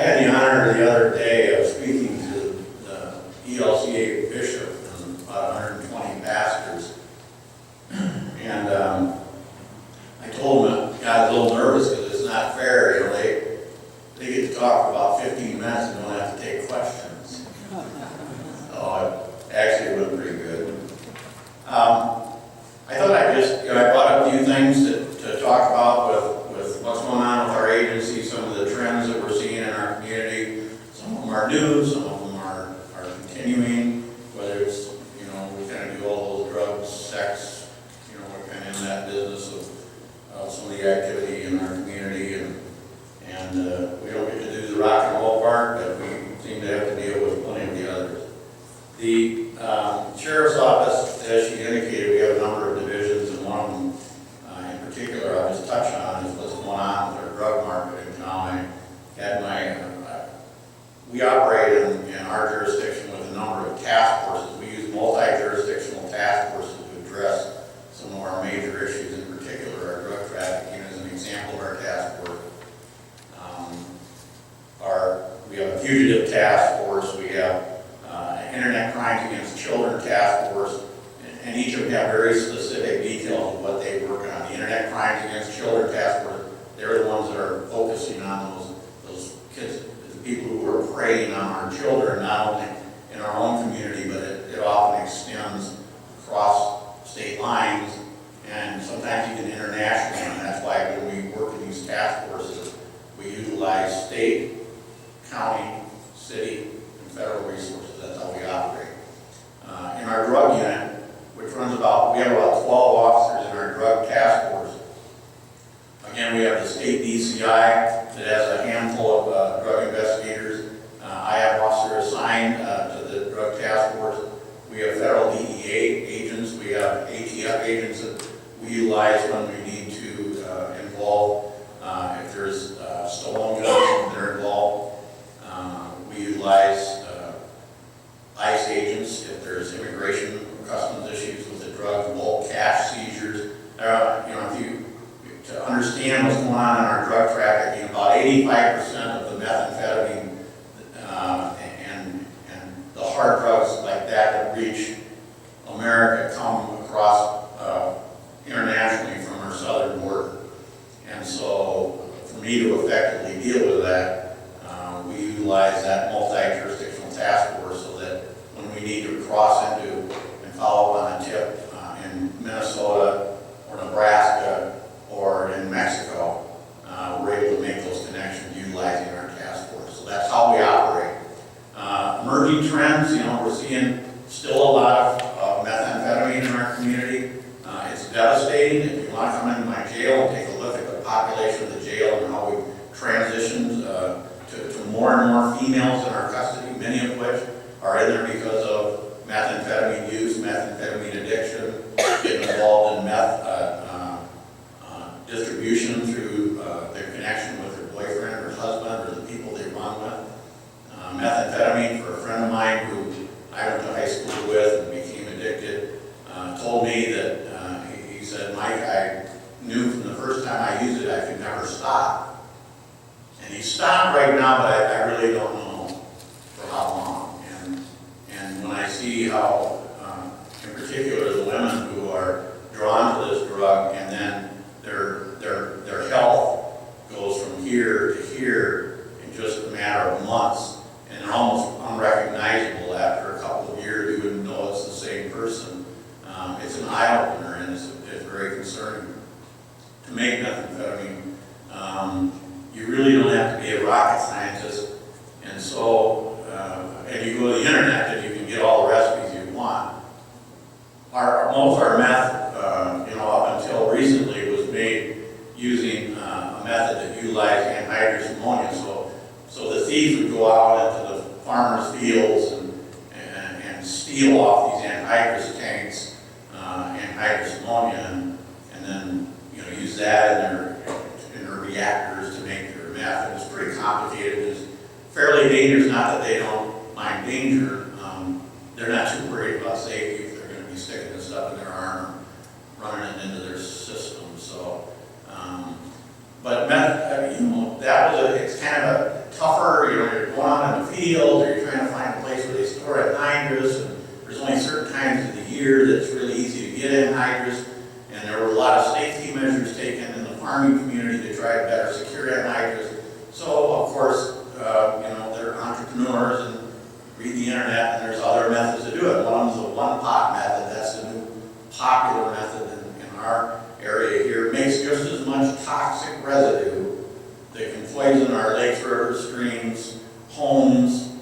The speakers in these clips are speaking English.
had the honor the other day of speaking to the ELCA bishop and about 120 pastors. And I told him I got a little nervous because it's not fair. You know, they get to talk for about 15 minutes and don't have to take questions. So it actually went pretty good. I thought I'd just, I brought a few things to talk about with what's going on with our agency, some of the trends that we're seeing in our community. Some of them are new, some of them are continuing, whether it's, you know, we kind of do all those drugs, sex, you know, we're kind of in that business of some of the activity in our community, and we don't get to do the rock and roll part, but we seem to have to deal with plenty of the others. The sheriff's office, as she indicated, we have a number of divisions, and one of them in particular I'll just touch on is what's going on with our drug market in town. I had we operate in our jurisdiction with a number of task forces. We use multi-jurisdictional task forces to address some of our major issues, in particular our drug trafficking as an example of our task force. We have a fugitive task force, we have Internet Crimes Against Children Task Force, and each of them have very specific details of what they work on. The Internet Crimes Against Children Task Force, they're the ones that are focusing on those kids, the people who are preying on our children, not only in our own community, but it often extends across state lines and sometimes even internationally, and that's why when we work in these task forces, we utilize state, county, city, and federal resources. That's how we operate. In our drug unit, which runs we have about 12 officers in our drug task force. Again, we have the state DCI that has a handful of drug investigators. I have officers assigned to the drug task force. We have federal DEA agents. We have ATF agents that we utilize when we need to involve. If there's stolen guns, they're involved. We utilize ICE agents if there's immigration or customs issues with the drugs, bulk cash seizures. You know, to understand what's going on in our drug trafficking, about 85% of the methamphetamine and the hard drugs like that reach America come across internationally from our southern border. And so, for me to effectively deal with that, we utilize that multi-jurisdictional task force so that when we need to cross into and follow up on a tip in Minnesota or Nebraska or in Mexico, we're able to make those connections utilizing our task force. So that's how we operate. Emerging trends, you know, we're seeing still a lot of methamphetamine in our community. It's devastating. If you want to come into my jail and take a look at the population of the jail and how we transitioned to more and more females in our custody, many of which are in there because of methamphetamine use, methamphetamine addiction, getting involved in meth distribution through their connection with their boyfriend or husband or the people they run with. Methamphetamine, for a friend of mine who I went to high school with and became addicted, told me that he said, Mike, I knew from the first time I used it I could never stop. And he stopped right now, but I really don't know for how long. And when I see how, in particular, the women who are drawn to this drug and then their health goes from here to here in just a matter of months, and they're almost unrecognizable after a couple of years. You wouldn't know it's the same person. It's an eye-opener, and it's very concerning. To make methamphetamine, you really don't have to be a rocket scientist, and so, and you go to the internet and you can get all the recipes you want. Most of our meth, up until recently, was made using a method that utilized anhydrous ammonia. So the thieves would go out into the farmers' fields and steal off these anhydrous tanks, anhydrous ammonia, and then use that in their reactors to make their meth. It was pretty complicated. It's fairly dangerous. Not that they don't mind danger. They're not too worried about safety if they're going to be sticking this stuff in their arm or running it into their system. So, but meth, it's kind of a tougher, you know, you're going out in the field, or you're trying to find a place where they store anhydrous, and there's only certain times of the year that's really easy to get anhydrous, and there were a lot of safety measures taken in the farming community to try to better secure anhydrous. So, of course, you know, they're entrepreneurs and read the internet, and there's other methods to do it. One's the one-pot method. That's the new popular method in our area here. It makes just as much toxic residue that can poison our lakes, rivers, streams, homes.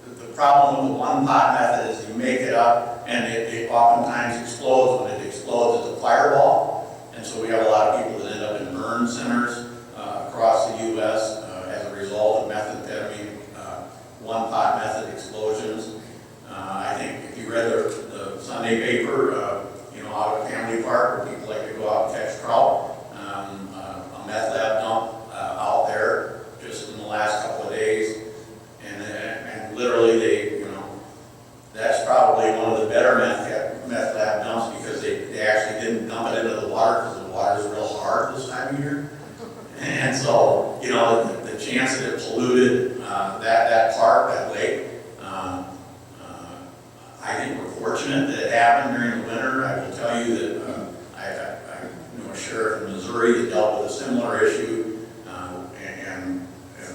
The problem with the one-pot method is you make it up, and it oftentimes explodes. When it explodes, it's a fireball. And so we have a lot of people that end up in burn centers across the U.S. As a result of methamphetamine one-pot method explosions. I think if you read the Sunday paper, you know, out at Family Park, where people like to go out and catch trout, a meth lab dump out there just in the last couple of days, and literally they, you know, that's probably one of the better meth lab dumps, because they actually didn't dump it into the water, because the water's real hard this time of year. And so, you know, the chance that it polluted that park, that lake, I think we're fortunate that it happened during the winter. I will tell you that I know a sheriff in Missouri that dealt with a similar issue, and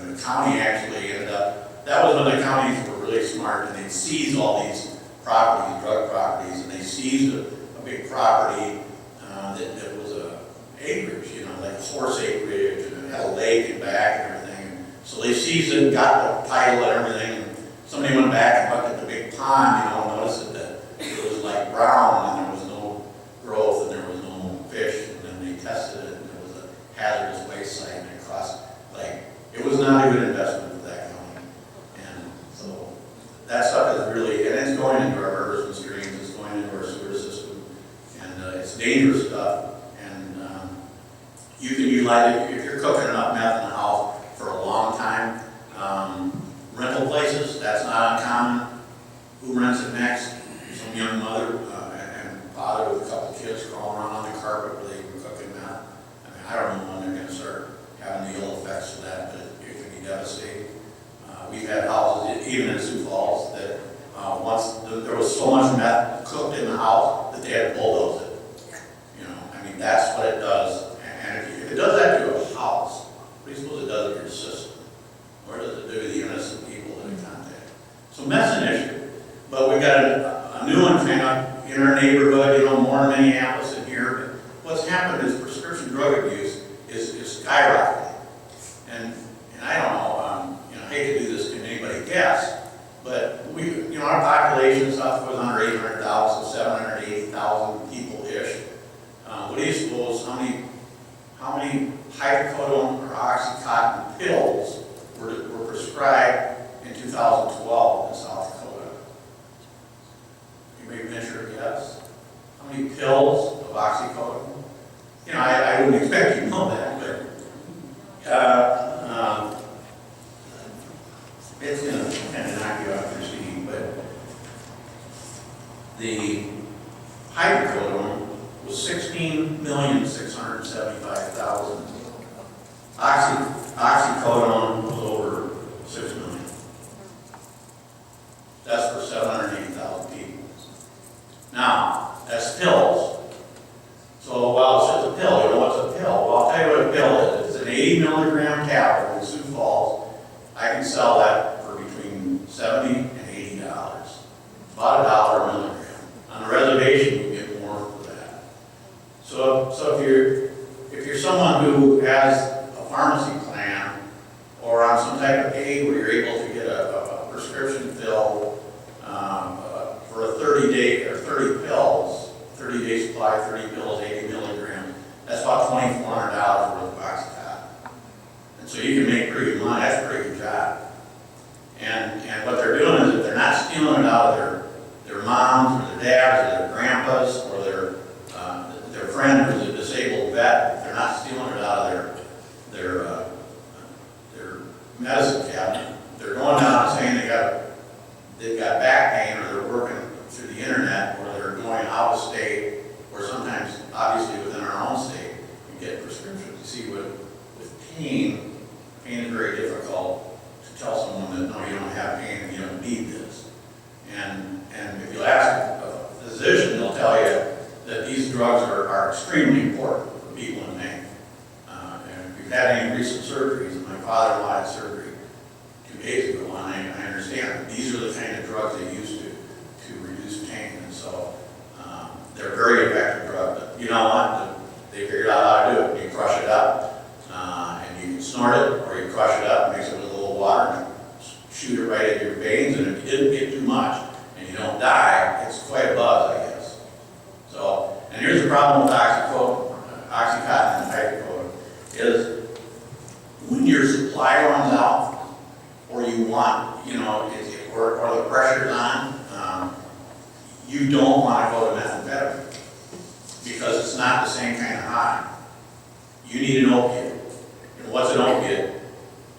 the county actually ended up, that was when the counties were really smart, and they seized all these properties, drug properties, and they seized a big property that was a acreage, you know, like horse acreage, and it had a lake and back and everything. So they seized it, got the title and everything, and somebody went back and looked at the big pond, you know, and noticed that it was like brown, and there was no growth, and there was no fish, and then they tested it, and it was a hazardous waste site, and it crossed, like, it was not a good investment for that county. And so that stuff is really, and it's going into our rivers and streams, it's going into our sewer system, and it's dangerous stuff. And you can utilize it if you're cooking enough meth in the house for a long time. Rental places, that's not uncommon. Who rents it next? Some young mother and father with a couple kids crawling around on the carpet where they were cooking meth. I mean, I don't know when they're going to start having the ill effects of that, but it can be devastating. We've had houses, even in Sioux Falls, that once there was so much meth cooked in the house that they had to bulldoze it. You know, I mean, that's what it does. And if it does that to a house, what do you suppose it does to your system? Or does it do to the innocent people that it contact? So meth's an issue. But we've got a new one kind of in our neighborhood, you know, more in Minneapolis than here. But what's happened is prescription drug abuse is skyrocketing. And I don't know, you know, I hate to do this, can anybody guess? But we, you know, our population stuff was under 800,000, 780,000 people-ish. What do you suppose, how many hydrocodone or Oxycontin pills were prescribed in 2012 in South Dakota? You may venture a guess. How many pills of oxycodone? You know, I wouldn't expect you to know that, but it's going to kind of knock you off your seat. But the hydrocodone was 16,675,000. Oxycodone was over 6 million. That's for 780,000 people. Now, that's pills. So, well, it's just a pill. You know what's a pill? Well, I'll tell you what a pill is. It's an 80 milligram tablet in Sioux Falls. I can sell that for between $70 and $80. About $1 a milligram. On a reservation, you can get more for that. So if you're someone who has a pharmacy plan or on some type of aid where you're able to get a prescription fill for a 30-day or 30 pills, 30-day supply, 30 pills, 80 milligrams, that's about $2,400 worth of Oxycontin. And so you can make pretty good money. That's a pretty good job. And what they're doing is that they're not stealing it out of their moms or their dads or their grandpas or their friend who's a disabled vet. They're not stealing it out of their medicine cabinet. They're going down and saying they've got back pain, or they're working through the internet, or they're going out of state, or sometimes obviously within our own state, you get prescriptions. You see, with pain is you had any recent surgeries, my father-in-law had surgery 2 days ago, and I understand that these are the kind of drugs they use to reduce pain, and so they're very effective drugs. But you know what? They figured out how to do it. You crush it up, and you can snort it, or you crush it up, mix it with a little water, and shoot it right into your veins, and if you didn't get too much, and you don't die, it's quite a buzz, I guess. So, and here's the problem with Oxycontin and hydrocodone, is when your supply runs out, or you want, you know, or the pressure's on, you don't want to go to methamphetamine because it's not the same kind of high. You need an opiate. And what's an opiate?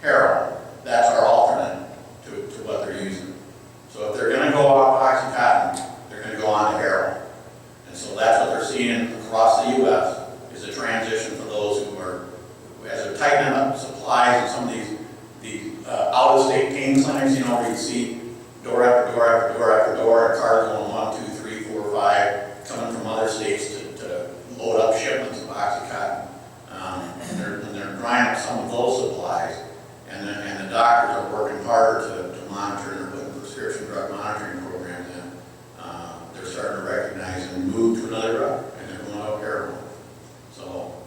Heroin. That's our alternate to what they're using. So if they're going to go off Oxycontin, they're going to go on to heroin. And so that's what they're seeing across the U.S. is a transition for those who are, as they're tightening up supplies in some of these out-of-state pain clinics, you know, where you see door after door after door after door, and cars going 1, 2, 3, 4, 5, coming from other states to load up shipments of Oxycontin. And they're drying up some of those supplies, and the doctors are working harder to monitor, and they're putting prescription drug monitoring programs in. They're starting to recognize and move to another drug, and they're going up heroin. So,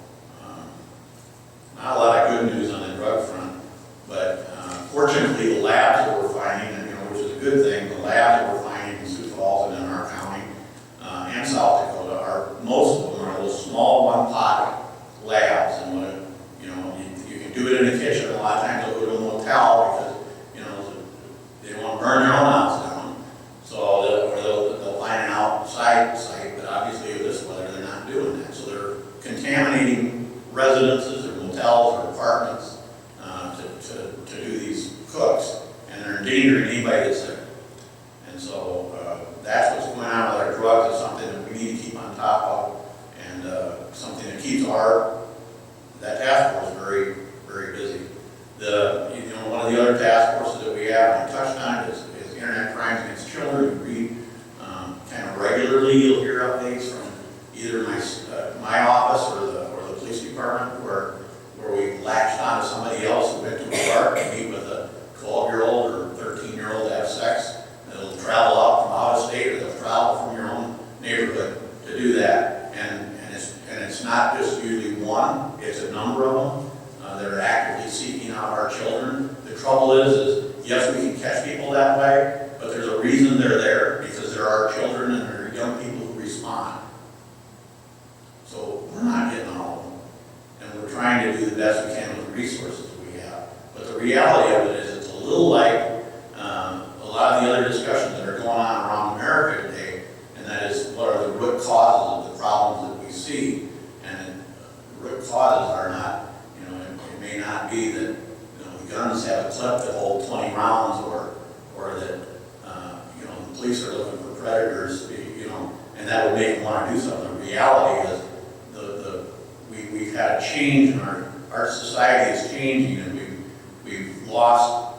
not a lot of good news on the drug front, but fortunately the labs that we're finding, and, you know, which is a good thing, the labs that we're finding in Sioux Falls and in our county and South Dakota most of them are those small one-pot labs, and what, you know, you can do it in the kitchen. A lot of times they'll go to a motel because, you know, they don't want to burn their own house down, so they'll find an outside site, but obviously with this weather they're not doing that, so they're contaminating residences or motels or apartments to do these cooks, and they're endangering anybody that's there. And so that's what's going on with our drugs. Is something that we need to keep on top of, and something that keeps that task force very, very busy. One of the other task forces that we have, I touched on it, is internet crimes against children. You read kind of regularly. You'll hear updates from either my office or the police department where we latched onto somebody else who went to a park to meet with a 12-year-old or 13-year-old to have sex. And it'll travel out from out of state, or they'll travel from your own neighborhood to do that. And it's not just usually one; it's a number of them that are actively seeking out our children. The trouble is yes, we can catch people that way, but there's a reason they're there, because there are children and there are young people who respond. So we're not getting all of them, and we're trying to do the best we can with the resources we have. But the reality of it is, it's a little like a lot of the other discussions that are going on around America today, and that is, what are the root causes of the problems that we see? And the root causes are not, you know, it may not be that, you know, the guns have a clip that hold 20 rounds, or that, you know, the police are looking for predators, you know, and that would make them want to do something. The reality is, we've had a change in our society is changing, and we've lost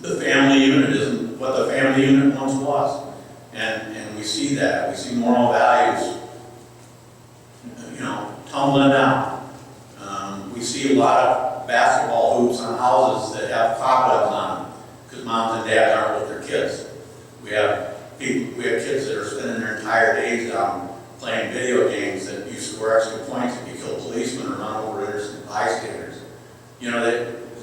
the family unit isn't what the family unit once was, and we see that. We see moral values, you know, tumbling down. We see a lot of basketball hoops on houses that have cobwebs on them because moms and dads aren't with their kids. We have kids that are spending their entire days down playing video games that you score extra points if you kill policemen or run over innocent bystanders. You know,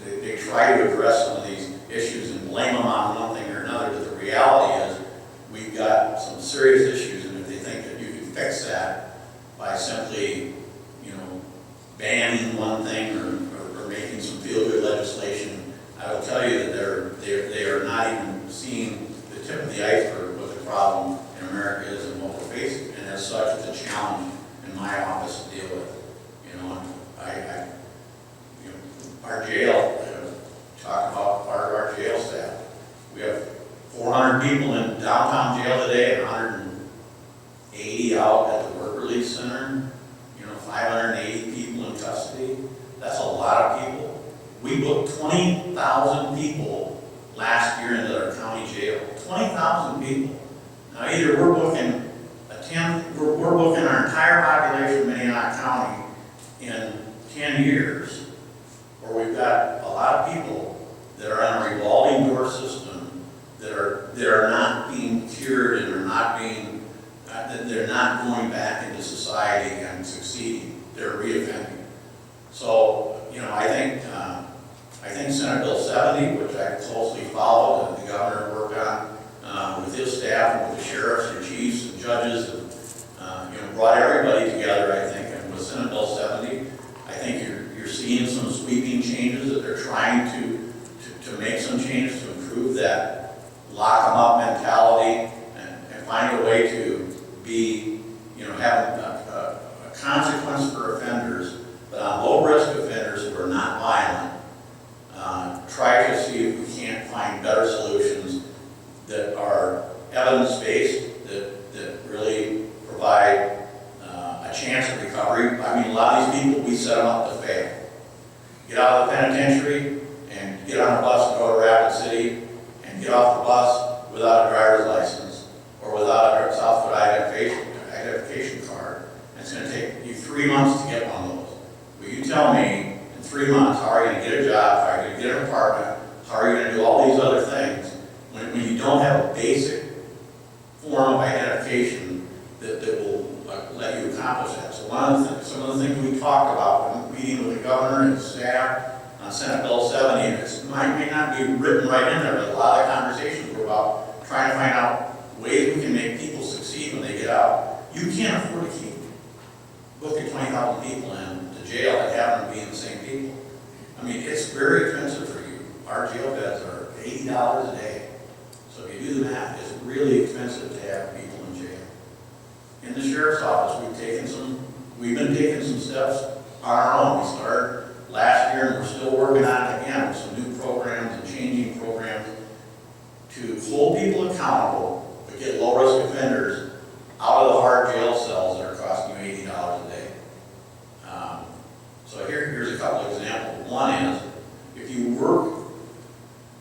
they try to address some of these issues and blame them on one thing or another, but the reality is we've got some serious issues, and if they think that you can fix that by simply, you know, banning one thing or making some feel-good legislation, I will tell you that they are not even seeing the tip of the iceberg of what the problem in America is and what we're facing, and as such, it's a challenge in my office to deal with. You know, you know, our jail. Talk about part of our jail staff. We have 400 people in downtown jail today and 180 out at the work release center. You know, 580 people in custody. That's a lot of people. We booked 20,000 people last year into our county jail. 20,000 people. Now either we're booking our entire population of Minnehaha County in 10 years, got a lot of people that are on a revolving door system that are not being cured and are not being, they're not going back into society and succeeding. They're reoffending. So, you know, I think Senate Bill 70, which I closely followed and the governor worked on with his staff and with the sheriffs and chiefs and judges, and you know, brought everybody together, I think. And with Senate Bill 70, I think you're seeing some sweeping changes that they're trying to make some changes to improve that lock them up mentality and find a way to be, you know, have a consequence for offenders, but on low-risk offenders who are not violent, try to see if we can't find better solutions that are evidence-based, that really provide a chance of recovery. I mean, a lot of these people, we set them up to fail. Get out of the penitentiary and get on a bus and go to Rapid City and get off the bus without a driver's license or without a South Dakota identification card. And it's going to take you 3 months to get one of those. Will you tell me in 3 months how are you going to get a job, how are you going to get an apartment, how are you going to do all these other things when you don't have a basic form of identification that will let you accomplish that? So some of the things we talked about when meeting with the governor and his staff on Senate Bill 70, and it may not be written right in there, but a lot of conversations were about trying to find out ways we can make people succeed when they get out. You can't afford to keep booking 20,000 people in to jail and have them being the same people. I mean, it's very expensive for you. Our jail beds are $80 a day. So if you do the math, it's really expensive to have people in jail. In the sheriff's office, we've been taking some steps on our own. We started last year and we're still working on it again with some new programs and changing programs to hold people accountable, but get low-risk offenders out of the hard jail cells that are costing you $80 a day. So here's a couple of examples. One is, if you work,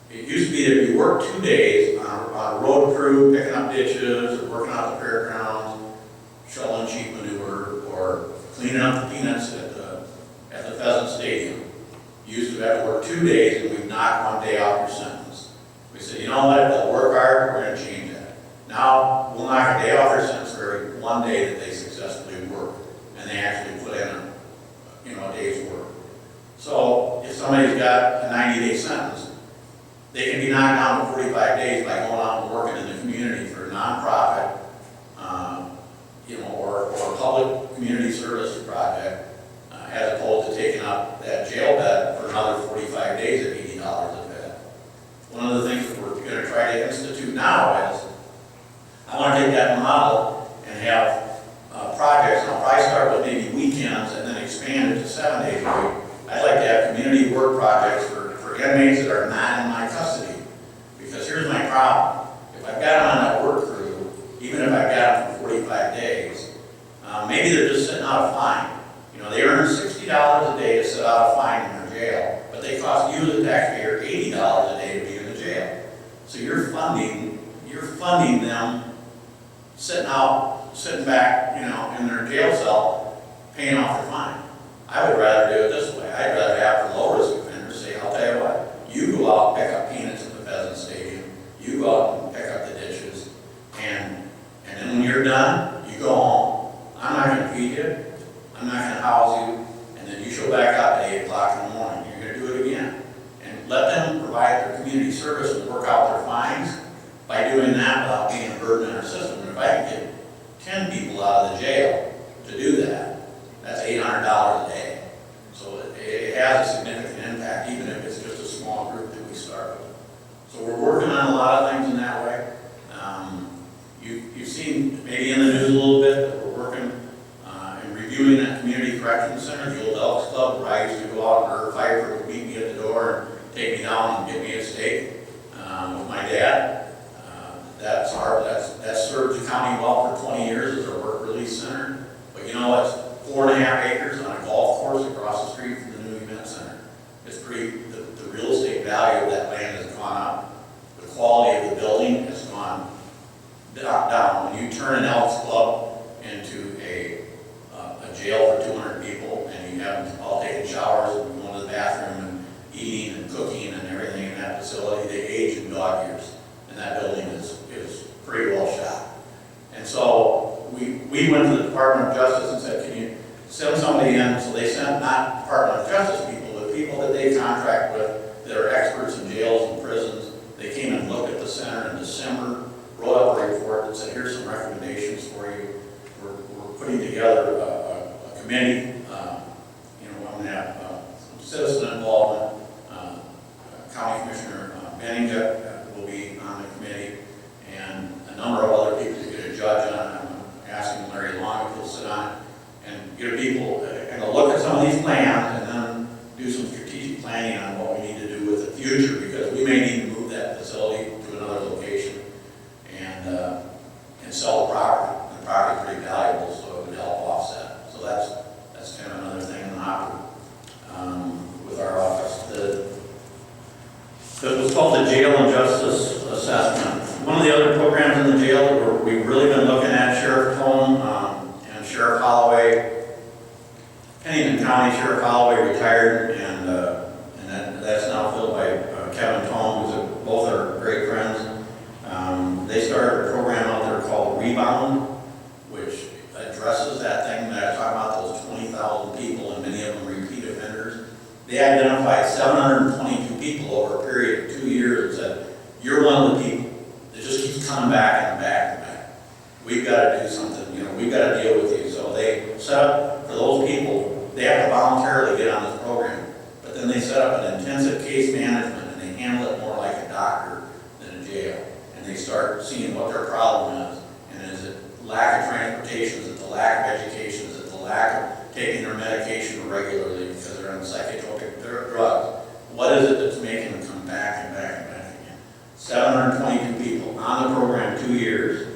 it used to be that if you work 2 days on a road crew, picking up ditches, or working out the fairgrounds, shoveling sheep manure, or cleaning up the peanuts at the Pheasant Stadium, you used to have to work 2 days and we'd knock 1 day off your sentence. We said, you know what, they'll work hard, we're going to change that. Now, we'll knock a day off their sentence for every 1 day that they successfully work, and they actually put in a day's work. So if somebody's got a 90-day sentence, they can be knocked down to 45 days by going out and working in the community for a nonprofit, or a public community service project, as opposed to taking up that jail bed for another 45 days at $80 a bed. One of the things that we're going to try to institute now is, I want to take that model and have projects, and I'll probably start with maybe weekends and then expand it to 7 days a week. I'd like to have community work projects for inmates that are not in my custody. Because here's my problem. If I've got them on that work crew, even if I've got them for 45 days, maybe they're just sitting out a fine. You know, they earn $60 a day to sit out a fine in their jail, but they cost you, the taxpayer, $80 a day to be in the jail. So you're funding them sitting back, in their jail cell, paying off their fine. I would rather do it this way. I'd rather have the low-risk offenders say, I'll tell you what, you go out and pick up peanuts at the Pheasant Stadium, you go out and pick up the dishes, and then when you're done, you go home. I'm not going to feed you, I'm not going to house you, and then you show back up at 8 o'clock in the morning. You're going to do it again. And let them provide their community service and work out their fines by doing that without being a burden in our system. And if I can get 10 people out of the jail to do that, that's $800 a day. So it has a significant impact, even if it's just a small group that we start with. So we're working on a lot of things in that way. You've seen maybe in the news a little bit that we're working and reviewing that community corrections center, the old Elks Club, where I used to go out and her firefighter would meet me at the door and take me down and get me a steak with my dad. That served the county well for 20 years as our work release center. But you know, it's 4.5 acres on a golf course across the street from the new event center. It's the real estate value of that land has gone up. The quality of the building has gone down. When you turn an Elks Club into a jail for 200 people and you have them all taking showers and going to the bathroom and they contract with that are experts in jails and prisons. They came and looked at the center in December, wrote up a report that said, here's some recommendations for you. We're putting together a committee. I'm going to have some citizen involvement. County Commissioner Benninga will be on the committee, and a number of other people to get a judge on it. I'm asking Larry Long if he'll sit on it and get people and look at some of these plans and then do some strategic planning on what we need to do with the future, because we may need to move that facility to another location and sell the property. The property is pretty valuable, so it would help offset. So that's kind of another thing in the hopper with our office. It was called the Jail and Justice Assessment. One of the other programs in the jail that we've really been looking at, Sheriff Tone and Sheriff Holloway. Pennington County Sheriff Holloway retired, and that's now filled by Kevin Tone, who's both are great friends. They started a program out there called Rebound, which addresses that thing that I talked about, those 20,000 people, and many of them repeat offenders. They identified 722 people over a period of 2 years and said, you're one of the people that just keeps coming back and back and back. We've got to do something, we've got to deal with you. So they set up, for those people, they have to voluntarily get on this program, but then they set up an intensive case management, and they handle it more like a doctor than a jail. And they start seeing what their problem is. And is it lack of transportation? Is it the lack of education? Is it the lack of taking their medication regularly because they're on psychotropic drugs? What is it that's making them come back and back and back again? 722 people on the program 2 years.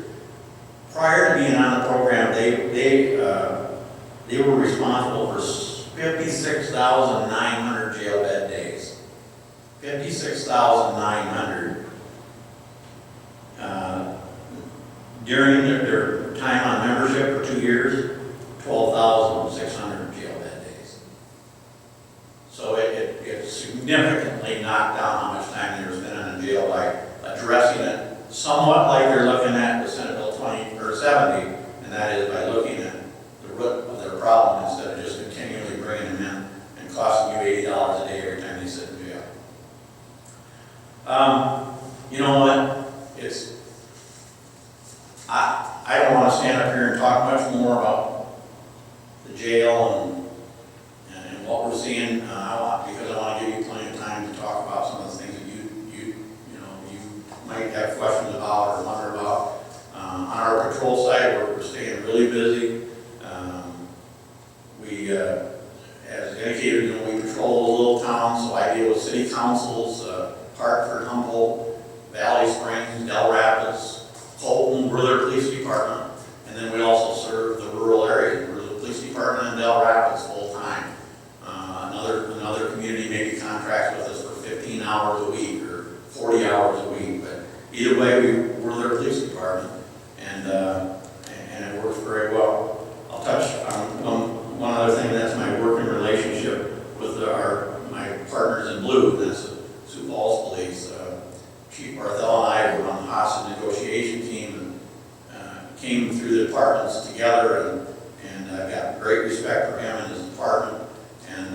Prior to being on the program, they were responsible for 56,900 jail bed days. 56,900. During their time on membership for 2 years, 12,600 jail bed days. So it significantly knocked down how much time they were spending in jail by addressing it somewhat like they're looking at the Senate Bill 20 or 70, and that is by looking at the root of their problem instead of just continually bringing them in and costing you $80 a day every time they sit in jail. You know what? I don't want to stand up here and talk much more about the jail and what we're seeing, because I want to give you plenty of time to talk about some of the things that you might have questions about or wonder about. On our patrol side, we're staying really busy. As indicated, we patrol those little towns, so I deal with city councils, Hartford, Humboldt, Valley Springs, Del Rapids, Colton, we're their police department, and then we also serve the rural area. We're the police department in Del Rapids full time. Another community maybe contracts with us for 15 hours a week or 40 hours a week, but either way, we're their police department, and it works very well. I'll touch on one other thing. That's my working relationship with my partners in blue. That's the Sioux Falls Police. Chief Barthel and I were on the hostage negotiation team and came through the departments together, and I've got great respect for him and his department. And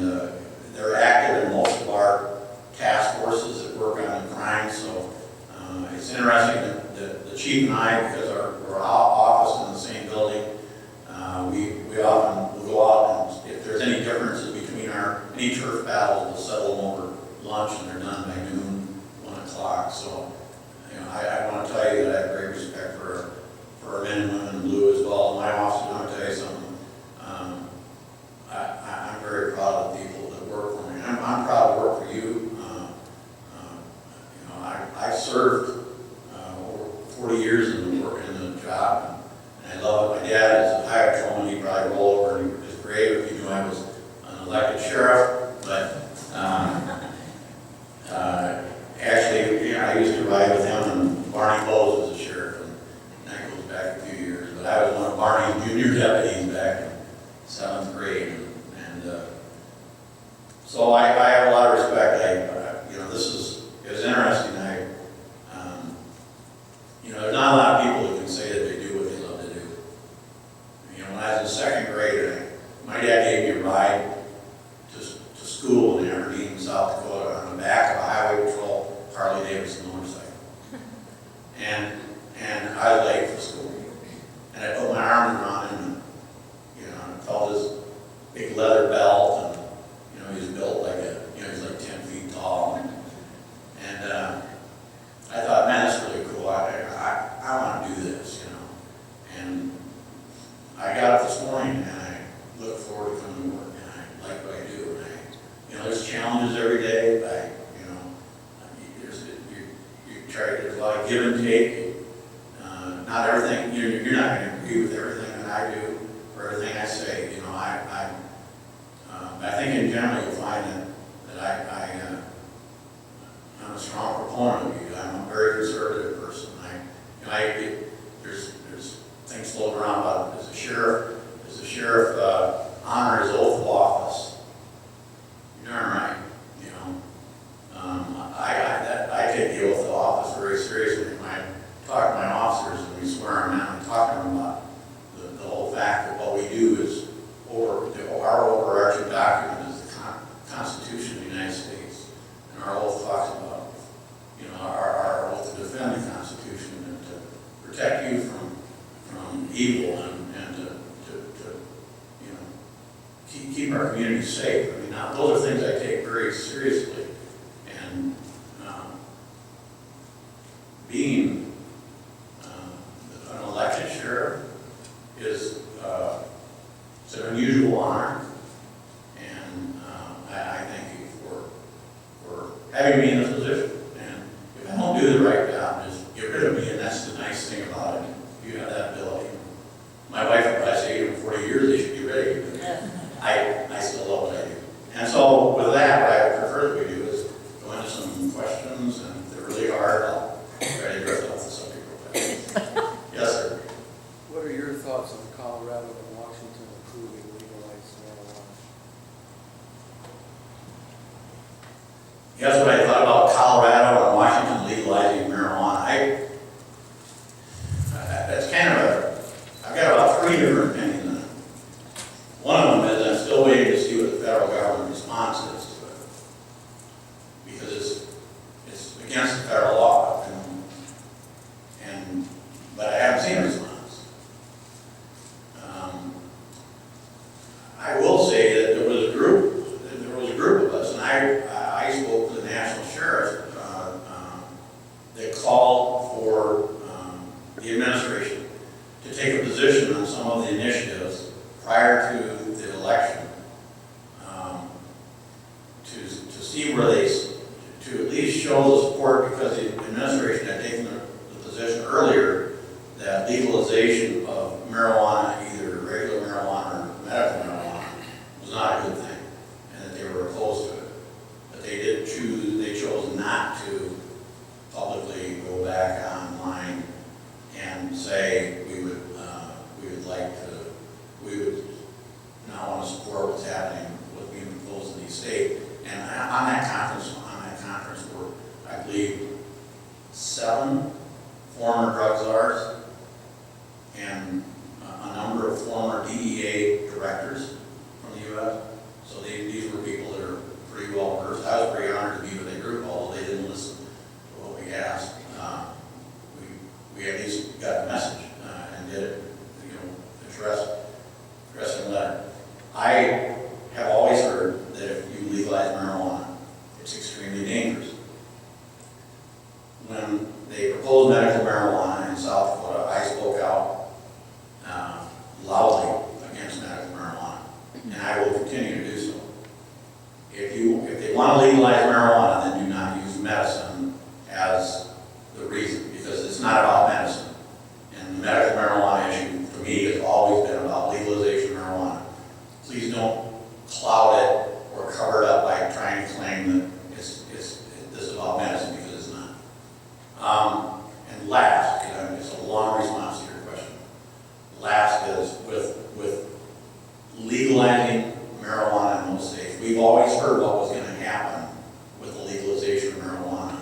they're active in most of our task forces that work on crime. So it's interesting that the chief and I, because we're office in the same building, we often will go out, and if there's any differences between any turf battles, we'll settle them over lunch, and they're done by noon. So, I want to tell you that I have great respect for our men and women in blue as well. My office, I want to tell you something. I'm very proud of the people that work for me. I'm proud to work for you. I served over 40 years in the job, and I love it. My dad is a high patrolman. He'd probably roll over in his grave if he knew I was an elected sheriff, but actually, I used to ride with him, and Barney Bowles was a sheriff, and that goes back a few years. But I was one of Barney's junior deputies back in 7th grade, and so I have a lot of respect. It was interesting. There's not a lot of people that can say that they do what they love to do. When I was in 2nd grade, my dad gave me a ride to school, and Aberdeen, South Dakota, on the back of a highway patrol Harley Davidson motorcycle. And I was late for school. And I put my arms around him, and, you know, I felt his big leather belt, and, you know, he's built like he's like 10 feet tall. And I thought, man, that's really cool. I want to do this, you know. And I got up this morning, and I look forward to coming to work, and I like what I do. And you know, there's challenges every day. There's a lot of give and take. Not everything, you're not going to agree with everything that I do or everything I say. You know, I think in general you'll find that I'm a strong proponent of you. I'm a very conservative person. There's things floating around about does the sheriff honor his oath of office? You're darn right. You know, I take the oath of office very seriously. When I talk to my officers and we swear them in, I'm talking about the whole fact that what we do is our overarching document is the Constitution of the United States, and our oath talks about, you know, our oath to defend the Constitution and to protect you from evil and to you know, keep our community safe. I mean, now, those are things I take very seriously, and being an elected sheriff is it's an unusual honor, and I thank you for having me in this position. And if I don't do the right job, just get rid of me, and that's the nice thing about it. You have that ability. My wife, if I say in 40 years they should be ready, but I still love what I do. And so with that, what I prefer that we do is go into some questions, and if they're really hard, I'll try to drift off the subject real fast. Yes, sir. What are your thoughts on Colorado and Washington approving legalized marijuana? That's what I thought about Colorado and Washington legalizing marijuana. That's kind of I've got about 3 different opinions on it. One of them is I'm still waiting to see what the federal government response is to it, because it's against the federal law, but I haven't seen a response. I will say that there was a group of us, and I spoke to the national sheriff that called for the administration to take a position on some of the initiatives prior to the election, to see where to at least show the support, because the administration had taken the position earlier that legalization of marijuana, either regular marijuana or medical marijuana, was not a good thing, and that they were opposed to it. But they chose not to publicly go back online and say we would not want to support what's happening with being proposed in the state. And on that conference were, I believe, 7 former drug czars and a number of former DEA directors from the U.S. So these were people that are pretty well versed. I was pretty honored to be with a group, although they didn't listen to what we asked. We at least got the message and did it, you know, address in a letter. I have always heard that if you legalize marijuana, it's extremely dangerous. When they proposed medical marijuana in South Dakota, I spoke out loudly against medical marijuana, and I will continue to do so. If they want to legalize marijuana, then do not use medicine as the reason, because it's not about medicine. And the medical marijuana issue, for me, has always been about legalization of marijuana. Please don't cloud it or cover it up by trying to claim that this is about medicine, because it's not. And last, it's a long response to your question. Last is with legalizing marijuana in most states. We've always heard what was going to happen with the legalization of marijuana.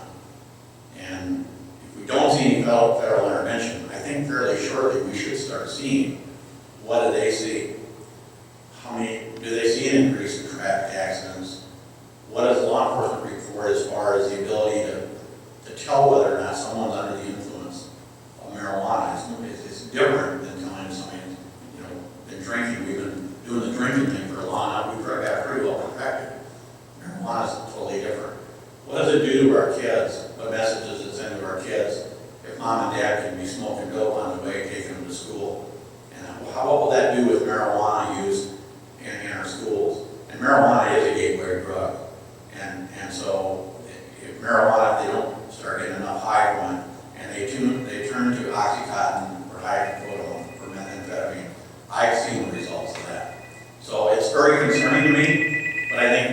And if we don't see any federal intervention, I think fairly shortly we should start seeing what do they see. Do they see an increase in traffic accidents? What law enforcement report as far as the ability to tell whether or not someone's under the influence of marijuana. It's different than telling somebody, you know, been drinking. We've been doing the drinking thing for a long time. We've got pretty well perfected. Marijuana is totally different. What does it do to our kids? What messages it sends to our kids if mom and dad can be smoking dope on the way, taking them to school? And what will that do with marijuana use in our schools? And marijuana is a gateway drug. And so if marijuana, if they don't start getting enough high from it, and they turn to Oxycontin or hydrocodone or methamphetamine, I've seen the results of that. So it's very concerning to me, but I think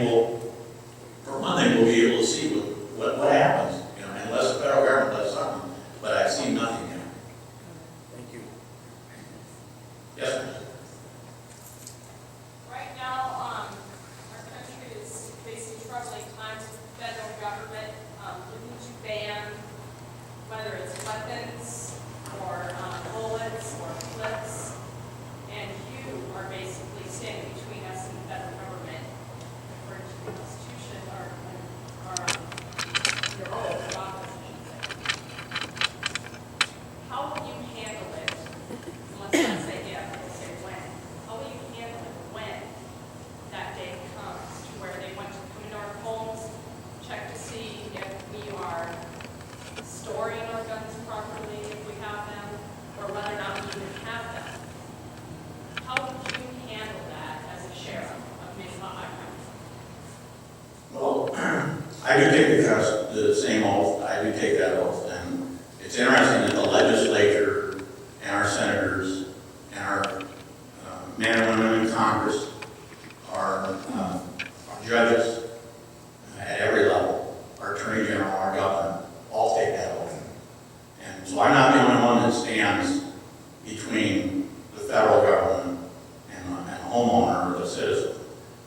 for one thing, we'll be able to see what happens, you know, unless the federal government does something, but I've seen nothing yet. Thank you. Yes, sir. Right now, our country is facing troubling times with the federal government looking to ban whether it's weapons or bullets or clips, and you are basically standing between us and the federal government according to the Constitution or your oath of office, I should say. How will you handle it? Let's not say if, let's say when. How will you handle it when that day comes to where they want to come into our homes, check to see if we are storing our guns properly, if we have them, or whether or not we even have them? How would you handle that as a sheriff of Minnehaha County? Well, I do take the same oath. I do take that oath, and it's interesting that the legislature and our senators and our men and women in Congress, our judges at every level, our attorney general, our governor, all take that oath. And so I'm not the only one that stands between the federal government and a homeowner or the citizen.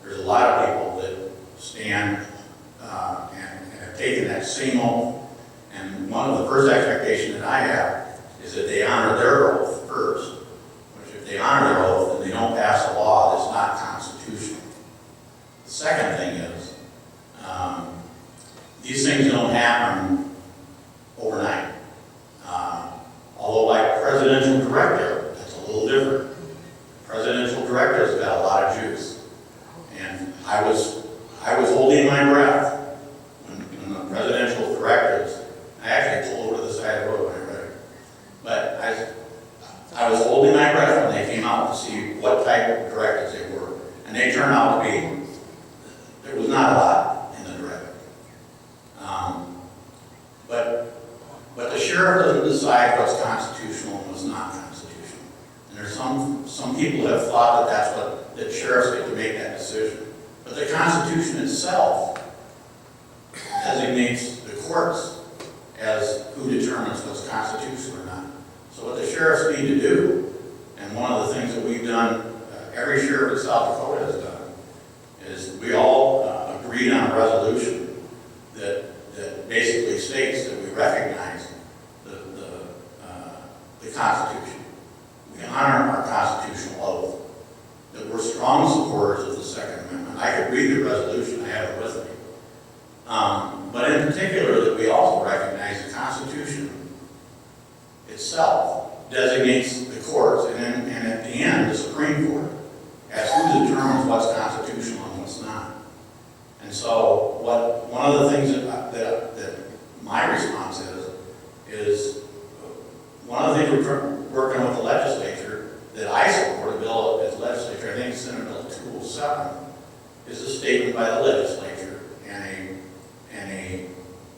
There's a lot of people that stand and have taken that same oath. And one of the first expectations that I have is that they honor their oath first. Which if they honor their oath and they don't pass a law that's not constitutional. The second thing is, these things don't happen overnight. Although by presidential directive, that's a little different. Presidential directive's got a lot of juice. And I was holding my breath when the presidential directives, I actually pulled over to the side of the road when I read it. But I was holding my breath when they came out to see what type of directives they were. And they turned out to be, there was not a lot in the directive. But the sheriff doesn't decide what's constitutional and what's not constitutional. And there's some people have thought that sheriffs get to make that decision. But the Constitution itself designates the courts as who determines what's constitutional or not. So what the sheriffs need to do, and one of the things that we've done, every sheriff in South Dakota has done, is we all agreed on a resolution that basically states that we recognize the Constitution. We honor our constitutional oath, that we're strong supporters of the Second Amendment. I could read the resolution, I have it with me. But in particular, that we also recognize the Constitution itself designates the courts, and at the end, the Supreme Court, as who determines what's constitutional and what's not. And so, one of the things that my response is one of the things we're working with the legislature that I support, a bill as legislature, I think it's Senate Bill 207, is a statement by the legislature and a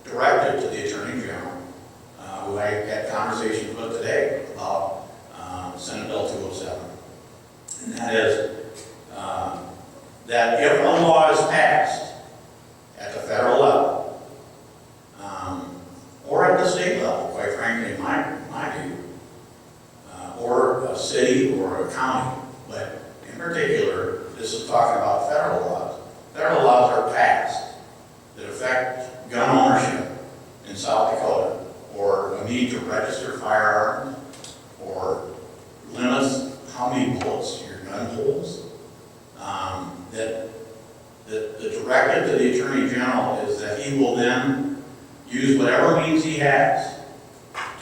directive to the Attorney General, who I had conversations with today about Senate Bill 207. And that is that if a law is passed at the federal level, or at the state level, quite frankly, in my view, or a city or a county, but in particular, this is talking about federal laws. Federal laws are passed that affect gun ownership in South Dakota, or a need to register firearms, or limits how many bullets your gun holds. That the directive to the Attorney General he will then use whatever means he has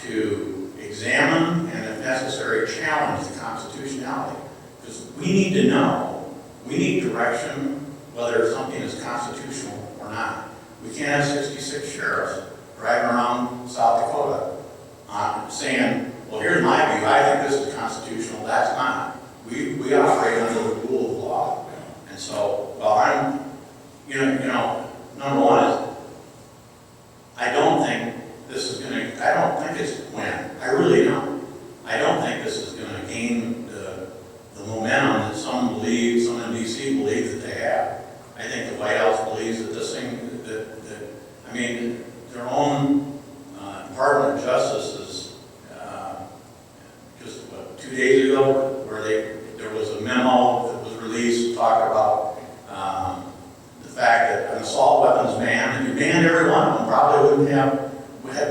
to examine and, if necessary, challenge the constitutionality. Because we need to know, we need direction whether something is constitutional or not. We can't have 66 sheriffs driving around South Dakota saying, well, here's my view, I think this is constitutional, that's not. We operate under the rule of law. And so, well, I'm, number one is, I don't think this is going to, I don't think it's when. I really don't. I don't think this is going to gain the momentum that some believe, some in D.C. believe that they have. I think the White House believes that this thing, I mean, their own Department of Justice is just, 2 days ago, where there was a memo that was released to talk about the fact that an assault weapons ban, if you banned every one of them, probably would have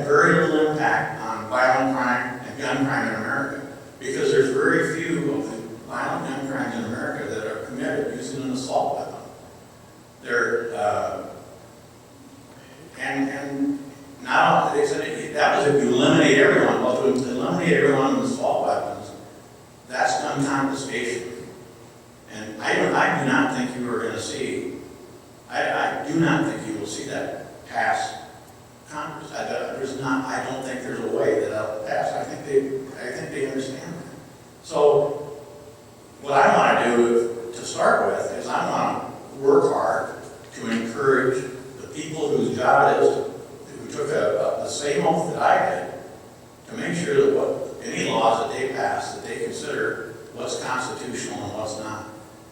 very little impact on violent crime and gun crime in America, because there's very few of the violent gun crimes in America that are committed using an assault weapon. And now they said that was if you eliminate everyone. Well, to eliminate everyone with assault weapons, that's gun confiscation. And I do not think you are going to see. I do not think you will see that pass Congress. I don't think there's a way that that'll pass. I think they understand that. So what I want to do to start with is I want to work hard to encourage the people whose job it is who took the same oath that I did to make sure that any laws that they pass, that they consider what's constitutional and what's not.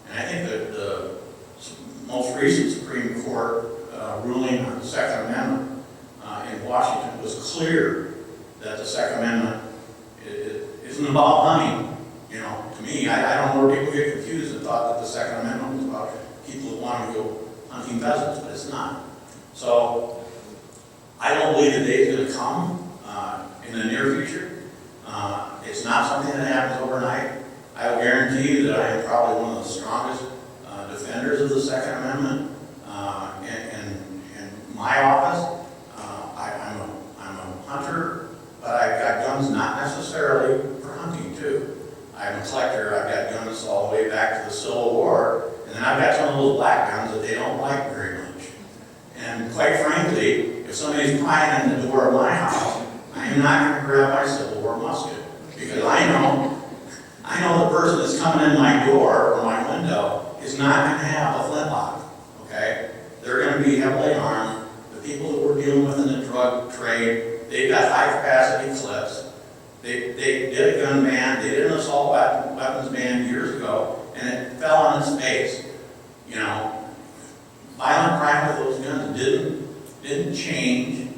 And I think that the most recent Supreme Court ruling on the Second Amendment in Washington was clear that the Second Amendment isn't about hunting. To me, I don't know where people get confused and thought that the Second Amendment was about people that want to go hunting pheasants, but it's not. So I don't believe the day is going to come in the near future. It's not something that happens overnight. I will guarantee you that I am probably one of the strongest defenders of the Second Amendment in my office. I'm a hunter, but I've got guns not necessarily for hunting too. I'm a collector. I've got guns all the way back to the Civil War, and then I've got some of those black guns that they don't like very much. And quite frankly, if somebody's prying in the door of my house, I am not going to grab my Civil War musket, because I know the person that's coming in my door or my window is not going to have a flintlock. Okay, they're going to be heavily armed. The people that we're dealing with in the drug trade, they've got high-capacity clips. They did a gun ban, they did an assault weapons ban years ago, and it fell on its face. Violent crime with those guns didn't change,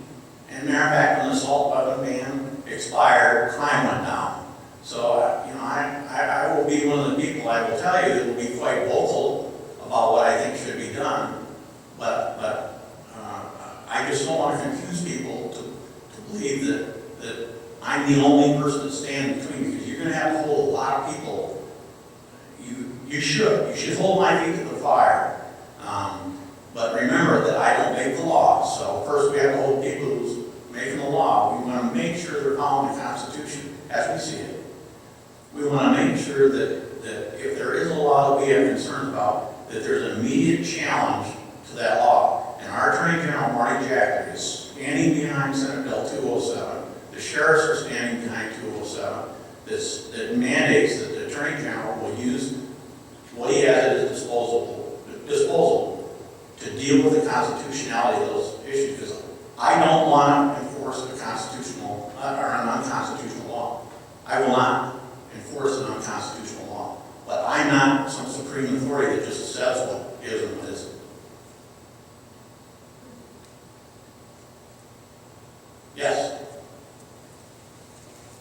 and matter of fact, when the assault weapon ban expired, crime went down. So, I will be one of the people, I will tell you, that will be quite vocal about what I think should be done, but I just don't want to confuse people to believe that I'm the only person that stands between, because you're going to have to hold a lot of people. You should hold my feet to the fire. But remember that I don't make the law. So first we have to hold people who's making the law. We want to make sure they're following the Constitution as we see it. We want to make sure that if there is a law that we have concerns about, that there's an immediate challenge to that law. And our Attorney General, Marty Jackson, is standing behind Senate Bill 207. The sheriffs are standing behind 207. That mandates that the Attorney General will use what he has at his disposal to deal with the constitutionality of those issues. Because I don't want to enforce a constitutional or an unconstitutional law. I will not enforce an unconstitutional law. But I'm not some supreme authority that just says what is and what isn't. Yes?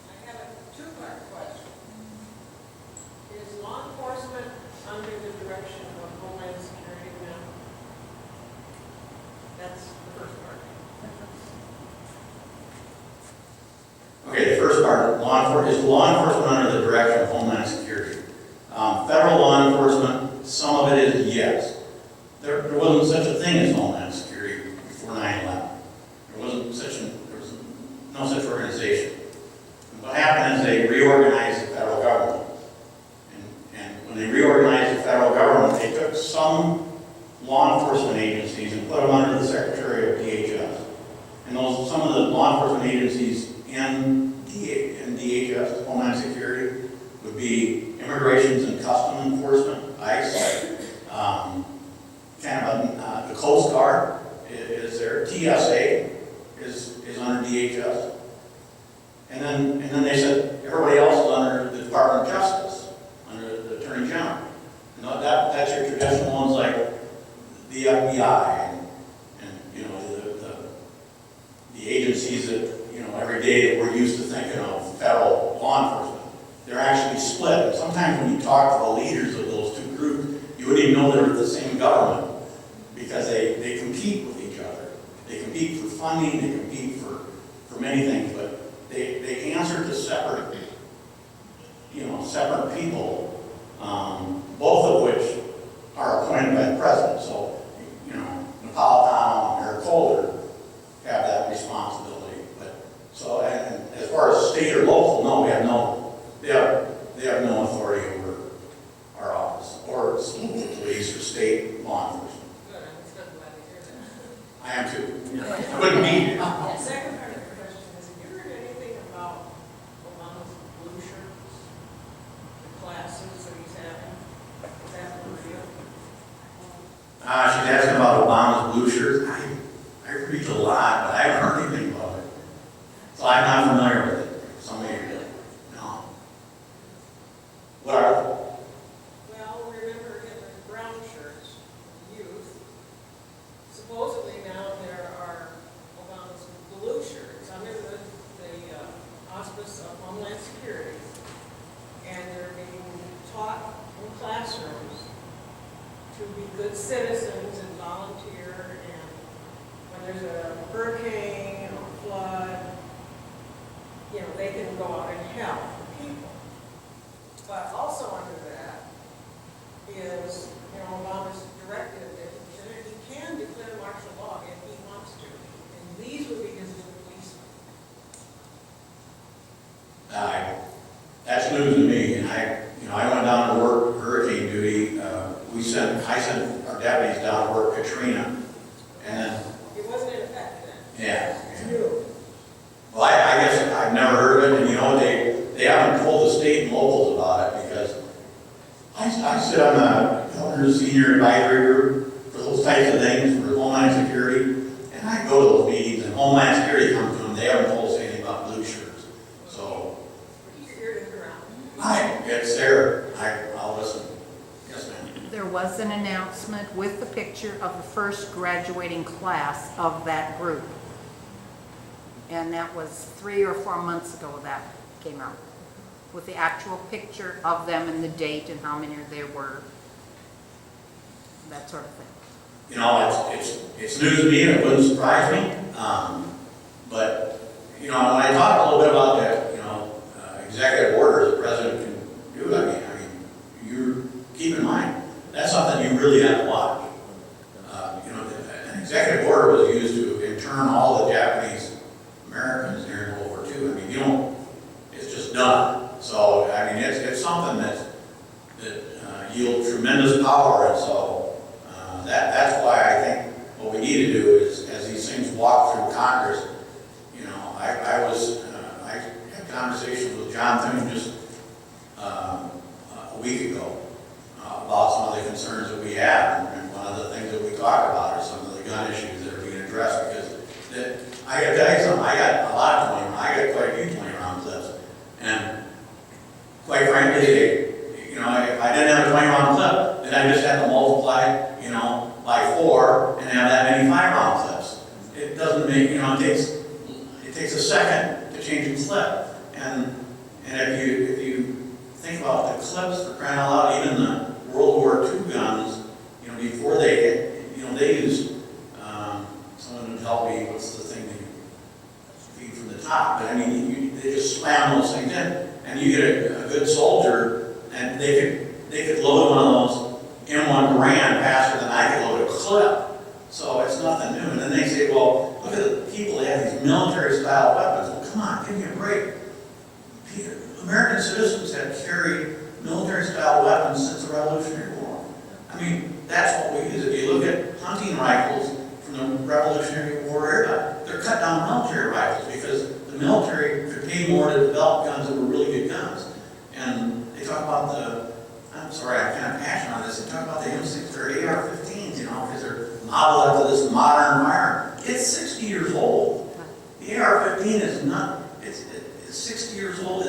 I have a two-part question. Is law enforcement under the direction of Homeland Security now? That's the first part. Okay, the first part, is law enforcement under the direction of Homeland Security. Federal law enforcement, some of it is yes. There wasn't such a thing as Homeland Security before 9/11. TSA is under DHS. And then they said everybody else is under the Department of Justice, under the Attorney General. You know, that's your traditional ones like the FBI and you know, the agencies that, you know, every day that we're used to thinking of, federal law enforcement. They're actually split. And sometimes when you talk to the leaders of those two groups, you wouldn't even know they're the same government because they compete with each other. They compete for funding, they compete for many things, but they answer to separate, you know, separate people, both of which are appointed by the president. So, you know, Napolitano and Eric Holder have that responsibility. But so, and as far as state or local, no, they have no authority over our office or police or state law enforcement. Good, I'm so glad to hear that. I am too. I wouldn't be here. The second part of the question is, have you heard anything about Obama's blue shirts, the classes that he's having? Is that for real? She's asking about Obama's blue shirt. I read a lot, but I haven't heard anything about it. So I'm not familiar with it. Somebody, no. What are they? Well, remember Hitler's brown shirts, youth. Supposedly now there are Obama's blue shirts under the auspice of Homeland Security. And they're being taught in classrooms to be good citizens and volunteer, and when there's a hurricane or flood, you know, they can go out and help the people. But also under that is, you know, Obama's directive that he can declare martial law if he wants to, and these would be his new policemen. That's news to me, and I went down to work hurricane duty. I sent our deputies down to work Katrina, and then It wasn't in effect then. yeah. It's new. Well, I guess I've never heard of it, and you know, they haven't told the state and locals about it because I sit on the governor's senior advisory group for those types of things, for Homeland Security, and I go to those meetings, and Homeland Security comes to them, they haven't told us anything about blue shirts. So, Keep your ear to the ground. it's there, I'll listen. Yes, ma'am. There was an announcement with the picture of the first graduating class of that group. And that was 3 or 4 months ago that came out, with the actual picture of them and the date and how many there were, that sort of thing. You know, it's news to me, and it wouldn't surprise me. But, you know, when I talk a little bit about that, you know, executive orders the president can do, I mean, you keep in mind, that's something you really have to watch. You know, an executive order was used to intern all the Japanese Americans during World War II. I mean, it's just done. So, I mean, it's something that yields tremendous power, and so that's why I think what we need to do is, as these things walk through Congress, you know, I had conversations with Jonathan just a week ago about some of the concerns that we have, and one of the things that we talk about are some of the gun issues that are being addressed, because I got to tell you something, I got a lot of 20, I got quite a few 20 round clips, and quite frankly, you know, if I didn't have a 20 round clip, then I just had to multiply, you know, by 4 and have that many 5 round clips. It doesn't make, you know, it takes a second to change a clip, and if you think about the clips, for crying out loud, even the World War II guns, you know, before they used, someone would help me, what's the thing that you feed from the top, but I mean, they just slam those things in, and you get a good soldier, and they could load one of those M1 Garand faster than I could load a clip. So it's nothing new. And then they say, well, look at the people, they have these military-style weapons. Well, come on, give me a break. American citizens have carried military-style weapons since the Revolutionary War. I mean, that's what we use. If you look at hunting rifles from the Revolutionary War era, they're cut down military rifles because the military could pay more to develop guns that were really good guns. And they talk about I'm sorry, I'm kind of passionate on this, they talk about the M6 or AR-15s, you know, because they're modeled after this modern environment. It's gasoline is not, it's 60 years old,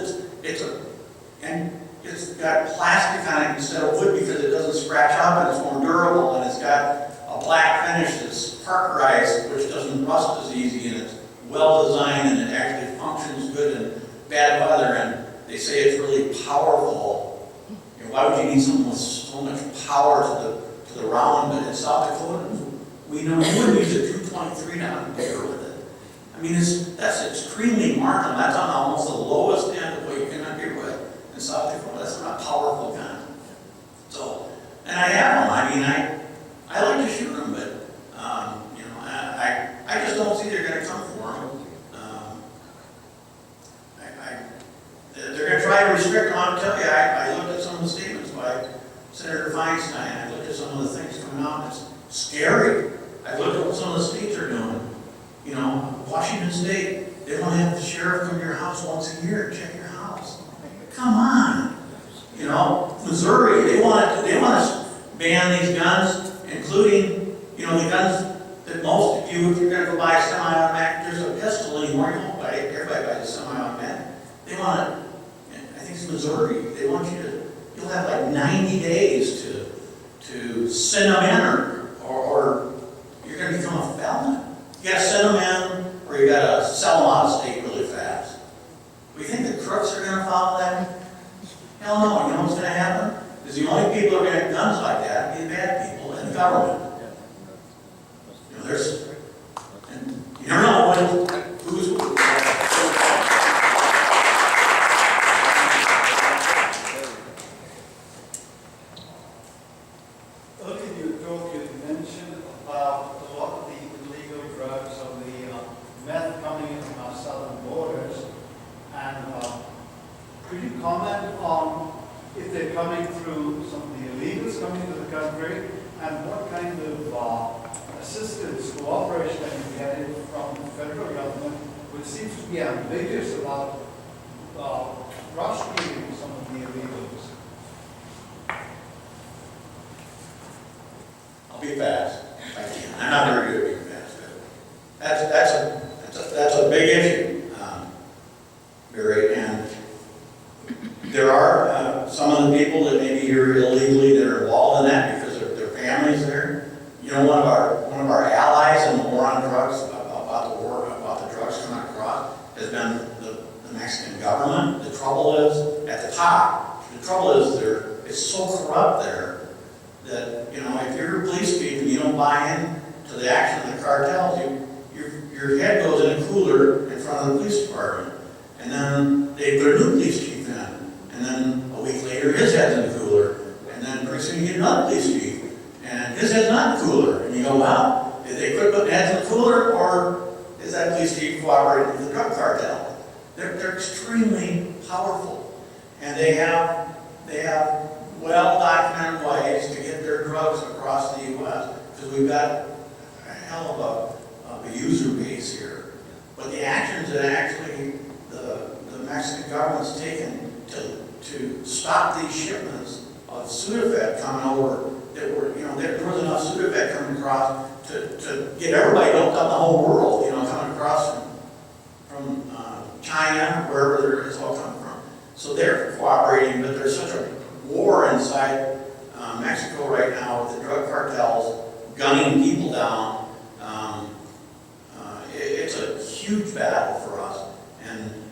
and it's got plastic on it instead of wood because it doesn't scratch up and it's more durable, and it's got a black finish that's parkerized, which doesn't rust as easy, and it's well designed, and it actually functions good in bad weather, and they say it's really powerful. You know, why would you need something with so much power to the round? But in South Dakota, we know you wouldn't use a 223 down in paper with it. I mean, that's extremely marginal. That's on almost the lowest end of what you can deer with in South Dakota. That's not a powerful gun. So, and I have them. I mean, I like to shoot them, but you know, I just don't see they're going to come for them. They're going to try to restrict them. I'll tell you, I looked at some of the statements by Senator Feinstein. I looked at some of the things coming out, and it's scary. I looked at what some of the states are doing. You know, Washington State, they want to have the sheriff come to your house once a year and check your house. Come on. You know, Missouri, they want to ban these guns, including, you know, the guns that most of you, if you're going to go buy a semi-automatic, there's a pistol anymore, you won't buy it, everybody buys a semi-automatic. They want to, I think it's Missouri, they want you to, you'll have like 90 days to send them in, or you're going to become a felon. You got to send them in, or you got to sell them out of state really fast. Do you think the crooks are going to follow that? Hell no. You know what's going to happen? Is the only people who are going to have guns like that are the bad people and the government. You know, and you don't know who's who. Earlier you talked, you mentioned about a lot of the illegal drugs or the meth coming in from our southern borders. And could you comment on if they're coming through some of the illegals coming into the country, and what kind of assistance, cooperation are you getting from the federal government, which seems to be ambiguous about prosecuting some of the illegals? I'll be fast if I can. I'm not very good at being fast. That's a big issue, Barry. And there are some of the people that maybe here illegally that are involved in that because their families there. You know, one of our allies in the war on drugs, about the drugs coming across, has been the Mexican government. The trouble is at the top. The trouble is it's so corrupt there that, you know, if you're a police chief and you don't buy in to the action of the cartels, your head goes in a cooler in front of the police department, and then they put a new police chief in, and then a week later his head's in the cooler, and then pretty soon you get another police chief, and his head's not in the cooler, and you go, well, did they quit putting heads in the cooler, or is that police chief cooperating with the drug cartel? They're extremely powerful, and they have well-documented ways to get their drugs across the U.S. because we've got a hell of a user base here. But the actions that actually the Mexican government's taken to stop these shipments of Sudafed coming over, that were, you know, there was enough Sudafed coming across to get everybody dumped out in the whole world, you know, coming across from China, wherever it's all coming from. So they're cooperating, but there's such a war inside Mexico right now with the drug cartels gunning people down. It's a huge battle for us, and